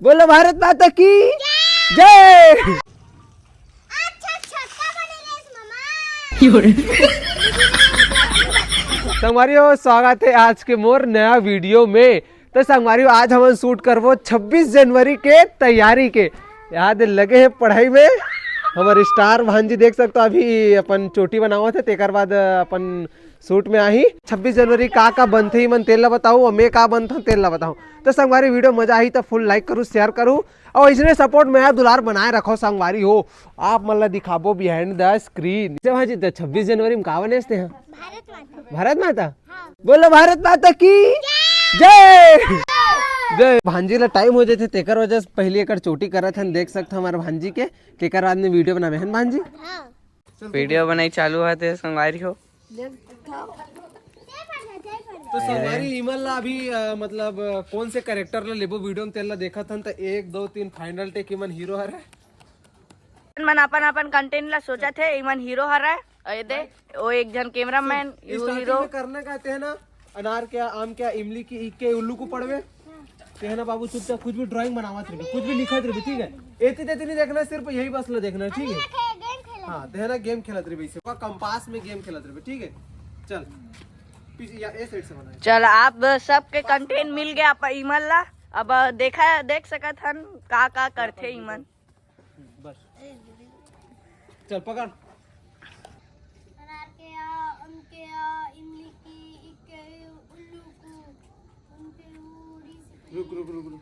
बोलो भारत माता की जय। संगवारियों स्वागत है आज के मोर नया वीडियो में। तो संगवारियों आज हम शूट करवो 26 जनवरी के तैयारी के याद लगे है पढ़ाई में। हमारे स्टार भांजी देख सकते हो अभी अपन चोटी बनावा थे तेकर बाद अपन शूट में आई 26 जनवरी का बनते ही मन तेल ला बताऊँ और मैं का बनता तेल ला बताऊँ। तो संगवारी वीडियो मजा आई तो फुल लाइक करूँ शेयर करूँ और इसने सपोर्ट में दुलार बनाए रखो संगवारी हो। आप मतलब दिखाबो बिहाइंड द स्क्रीन। 26 जनवरी में का बनेस्ते हैं भारत माता। हाँ। बोलो भारत माता की जय जय। भांजी ला टाइम हो जाते तेकर वजह से पहले एक चोटी करत हन देख सकते हमारे भांजी के तेकर बाद में वीडियो बनावे हन भांजी। हाँ। वीडियो बनाई चालू है संगवारी हो। तो संगवारी इमल ला अभी मतलब कौन से कैरेक्टर ला लेबो वीडियो में तेल ला देखा था तो 1 2 3 फाइनल टेक इमन हीरो हरे मन अपन कंटेंट ला सोचा थे इमन हीरो हरा है दे वो एक जन कैमरामैन हीरो करना कहते हैं ना अनार क्या आम क्या इमली की ईख के उल्लू को पढ़वे ते है ना बाबू चुपचाप कुछ भी ड्राइंग बनावत रहे कुछ भी लिखत रहे ठीक है एती तेती नहीं देखना सिर्फ यही बस ला देखना ठीक है। हाँ ते है ना गेम खेलत रहे वैसे कंपास में गेम खेलत रहे ठीक है। चल पीछे या ए साइड से बना चल आप सबके कंटेंट मिल गया आप इमन ला अब देख सकत हन का करथे इमन। बस चल पकड़ रुक रुक रुक रुक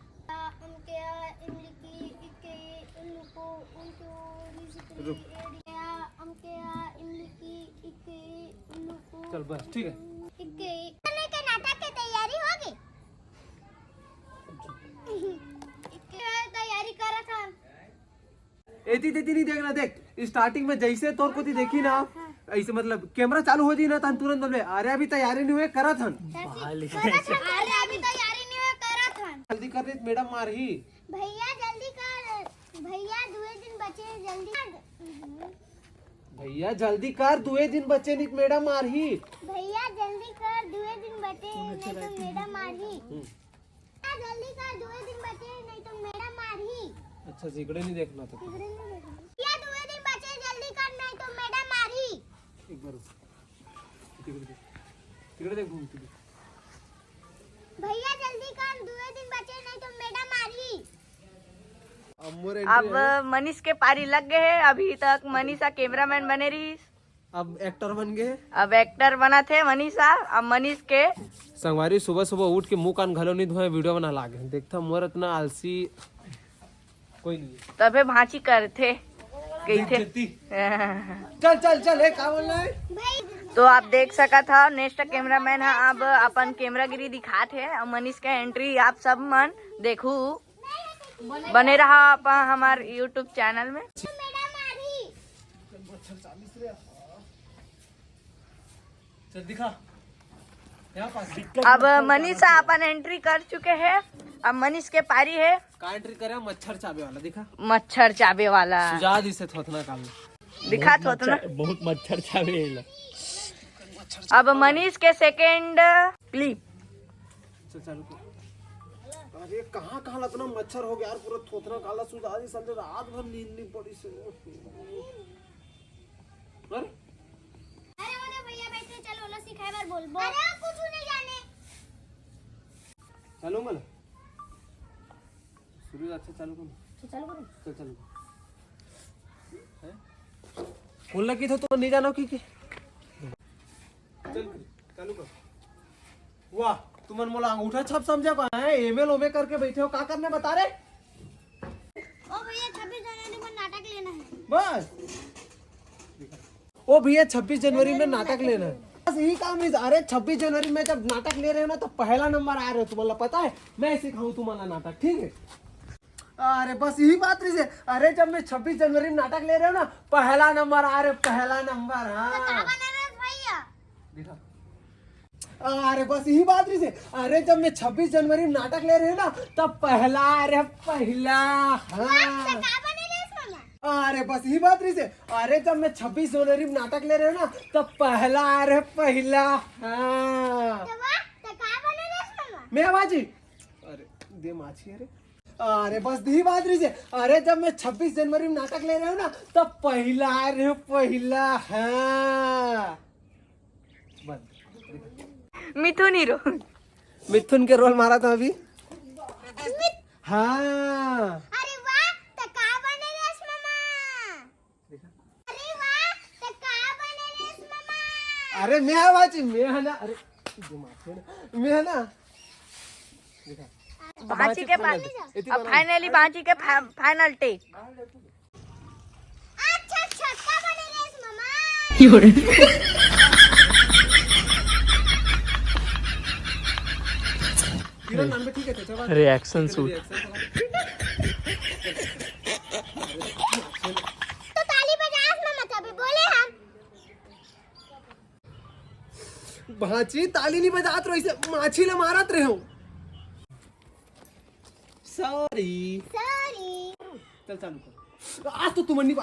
रुक चल बस ठीक है। नाटक की तैयारी होगी तैयारी करा था एती तेती नहीं देखना देख स्टार्टिंग में जैसे तोर को देखी ना ऐसे मतलब कैमरा चालू हो जी ना तन तुरंत बोले अरे अभी तैयारी नहीं हुए करा था अरे अभी तैयारी नहीं हुई करा था जल्दी कर दे मैडम मार ही भैया जल्दी कर भैया 2 दिन बचे जल्दी भैया जल्दी कर 2 दिन बचे नहीं मैडम मार ही भैया जल्दी कर 2 दिन बचे नहीं तो मैडम मारही जल्दी कर 2 दिन बचे नहीं तो मैडम मारही। अच्छा जिगड़े नहीं देखना था भैया 2 दिन बचे जल्दी कर नहीं तो मैडम मारही। एक बार तिगड़े देख घूम तिगड़े भैया जल्दी कर 2 दिन बचे नहीं तो मैडम मारही। अब मनीष के पारी लग गए है अभी तक मनीषा कैमरामैन बने रही अब एक्टर बन गए अब एक्टर बना थे मनीषा अब मनीष के संगवारी सुबह सुबह उठ के मुंह कान घलो नहीं धोए वीडियो बना लागे देखता मोर इतना आलसी कोई नहीं तबे भांची करते गई थे। चल चल चल है का बोलना है तो आप देख सका था नेक्स्ट कैमरामैन है अब अपन कैमरागिरी दिखात है और मनीष का एंट्री आप सब मन देखू बने रहा आप हमार यूट्यूब चैनल में। चल दिखा यहाँ पास अब मनीषा अपन एंट्री कर चुके हैं अब मनीष के पारी है का एंट्री करे मच्छर चाबे वाला दिखा मच्छर चाबे वाला सुजाद इसे थोथना काम दिखा थोतना बहुत मच्छर चाबे अब मनीष के सेकंड क्लिप चल चालू कर। अरे कहाँ कहाँ इतना मच्छर हो गया यार पूरा थोथना काला सुजाद ही समझे रात भर नींद नहीं पड़ी से अरे भैया बैठे चलो लो सिखाए बार बोल अरे कुछ नहीं जाने चलो मल शुरू अच्छा चालू कर चलो करो चल चल बोलना की था तो नहीं जानो की चल चालू कर। वाह तुमन मोला अंगूठा छप समझा का है एमएल ओमे करके बैठे हो का करने बता रहे ओ भैया 26 जनवरी में नाटक लेना है बस ओ भैया 26 जनवरी में नाटक लेना है बस यही काम है। अरे 26 जनवरी में जब नाटक ले रहे हो ना तो पहला नंबर आ रहे हो तुम्हारा पता है मैं सिखाऊं तुम्हारा नाटक ठीक है। अरे बस यही बात रही से अरे जब मैं 26 जनवरी में नाटक ले रहे हो ना पहला नंबर आ रहे पहला नंबर। हाँ भैया दिखा अरे बस यही बात रही से अरे जब मैं 26 जनवरी में नाटक ले रहे हो ना तब पहला अरे पहला। हाँ अरे बस यही बात रही से अरे जब मैं 26 जनवरी में नाटक ले रहे हो ना तब पहला अरे पहला। हाँ मैं बाजी अरे दे माछी अरे अरे बस दी बात रही से। अरे जब मैं 26 जनवरी में नाटक ले रहा हूँ ना तब पहला आ रहे हो पहला। हाँ बंद। मिथुन हीरो। मिथुन के रोल मारा था अभी। हाँ अरे वाह तो का बने रेस मामा। अरे वाह तो का बने रेस मामा। अरे मैं है बाजी मैं है ना। अरे मैं है ना। भांची के अब फाइनली भांची के फाइनल टेक। अच्छा छक्का बने रेस मामा। हीरो नाम पे ठीक है चलो। Reaction suit. तो ताली बजाओ मामा तभी बोले हम। भाची ताली नहीं बजात रहो इसे माछी ले मारत रहे हो। Sorry sorry. चल चालू कर। आज तो तुम नहीं